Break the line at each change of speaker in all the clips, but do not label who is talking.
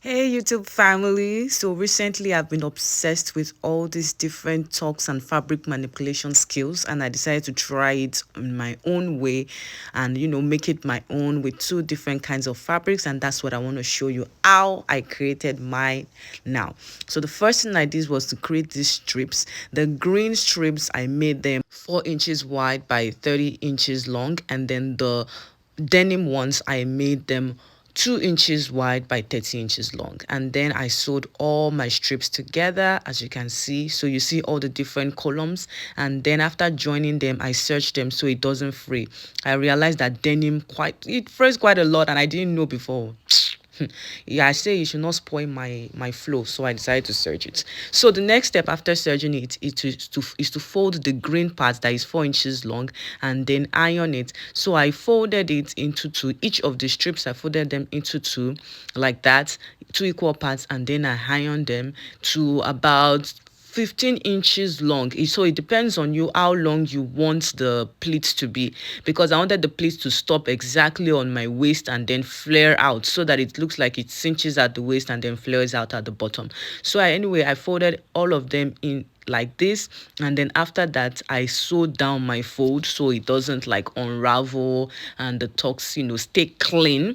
Hey YouTube family. So recently I've been obsessed with all these different talks and fabric manipulation skills, and I decided to try it in my own way and make it my own with two different kinds of fabrics, and that's what I want to show you how I created mine now. So the first thing I did was to create these strips. The green strips, I made them 4 inches wide by 30 inches long, and then the denim ones I made them 2 inches wide by 30 inches long, and then I sewed all my strips together, as you can see. So you see all the different columns, and then after joining them I searched them so it doesn't fray. I realized that denim it frays quite a lot, and I didn't know before. Yeah, I say you should not spoil my flow, so I decided to serge it. So the next step after serging it is to fold the green part that is 4 inches long and then iron it. So I folded it into two. Each of the strips I folded them into two, like that, two equal parts, and then I ironed them to about 15 inches long. So it depends on you how long you want the pleats to be, because I wanted the pleats to stop exactly on my waist and then flare out so that it looks like it cinches at the waist and then flares out at the bottom. So anyway, I folded all of them in like this, and then after that I sewed down my fold so it doesn't like unravel and the tucks stay clean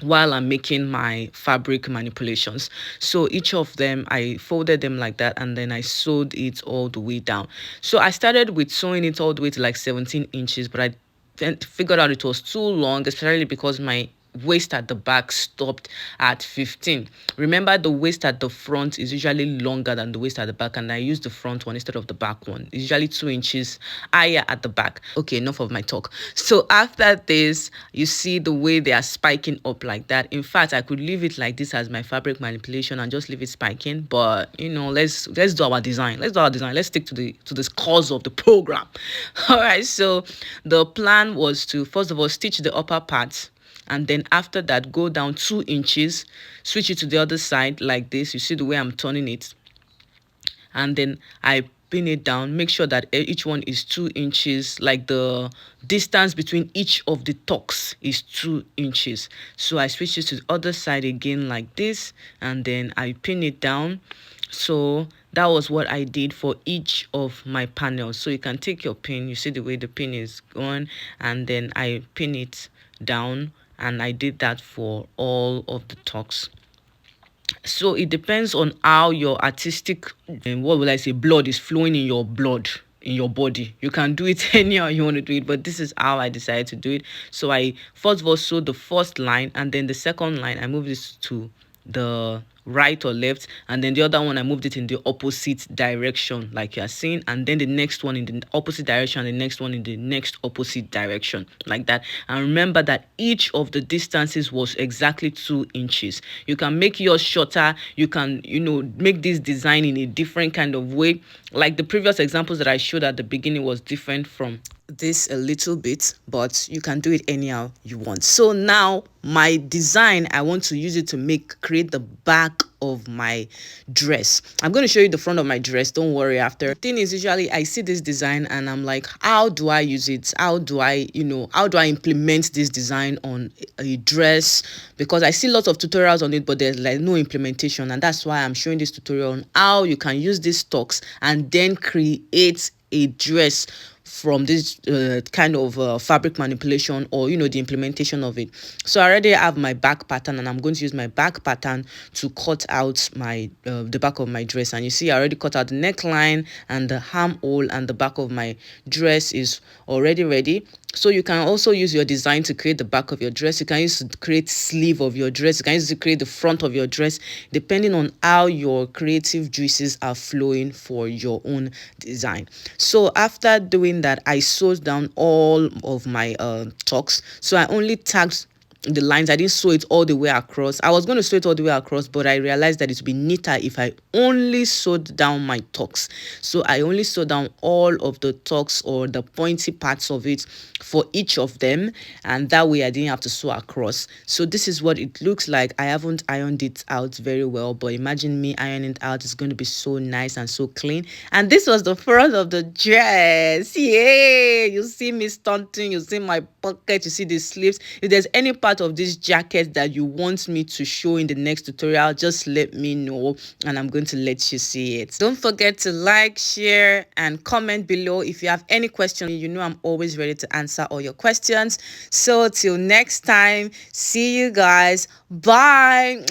while I'm making my fabric manipulations. So each of them, I folded them like that, and then I sewed it all the way down. So I started with sewing it all the way to like 17 inches, but I then figured out it was too long, especially because my waist at the back stopped at 15. Remember, the waist at the front is usually longer than the waist at the back, and I used the front one instead of the back one. It's usually 2 inches higher at the back. Okay, enough of my talk. So after this, you see the way they are spiking up like that. In fact, I could leave it like this as my fabric manipulation and just leave it spiking, but let's do our design. Let's stick to the cause of the program. All right, so the plan was to first of all stitch the upper part, and then after that go down 2 inches, switch it to the other side like this. You see the way I'm turning it, and then I pin it down. Make sure that each one is 2 inches, like the distance between each of the tucks is 2 inches. So I switch it to the other side again like this, and then I pin it down. So that was what I did for each of my panels. So you can take your pin, you see the way the pin is going, and then I pin it down, and I did that for all of the tucks. So it depends on how your artistic and what will I say blood is flowing in your blood, in your body. You can do it anyhow you want to do it, but this is how I decided to do it. So I first of all sewed the first line, and then the second line I moved this to the right or left, and then the other one I moved it in the opposite direction like you are seeing, and then the next one in the opposite direction, the next one in the next opposite direction, like that. And remember that each of the distances was exactly 2 inches. You can make yours shorter, you can make this design in a different kind of way. Like the previous examples that I showed at the beginning was different from this a little bit, but you can do it anyhow you want. So now my design, I want to use it to create the back of my dress. I'm going to show you the front of my dress, don't worry. After the thing is, usually I see this design and I'm like, how do I use it? How do I implement this design on a dress? Because I see lots of tutorials on it, but there's like no implementation, and that's why I'm showing this tutorial on how you can use these stocks and then create a dress from this kind of fabric manipulation, or the implementation of it. So I already have my back pattern, and I'm going to use my back pattern to cut out my the back of my dress. And you see I already cut out the neckline and the armhole, and the back of my dress is already ready. So you can also use your design to create the back of your dress. You can use to create sleeve of your dress. You can use to create the front of your dress, depending on how your creative juices are flowing for your own design. So after doing that, I sewed down all of my tucks. So I only tagged the lines. I didn't sew it all the way across. I was going to sew it all the way across, but I realized that it would be neater if I only sewed down my tucks. So I only sewed down all of the tucks, or the pointy parts of it, for each of them, and that way I didn't have to sew across. So this is what it looks like. I haven't ironed it out very well, but imagine me ironing it out. It's going to be so nice and so clean. And this was the front of the dress. Yeah, you see me stunting, you see my pocket, you see the sleeves. If there's any part part of this jacket that you want me to show in the next tutorial, just let me know and I'm going to let you see it. Don't forget to like, share and comment below. If you have any questions, you know I'm always ready to answer all your questions. So till next time, see you guys. Bye.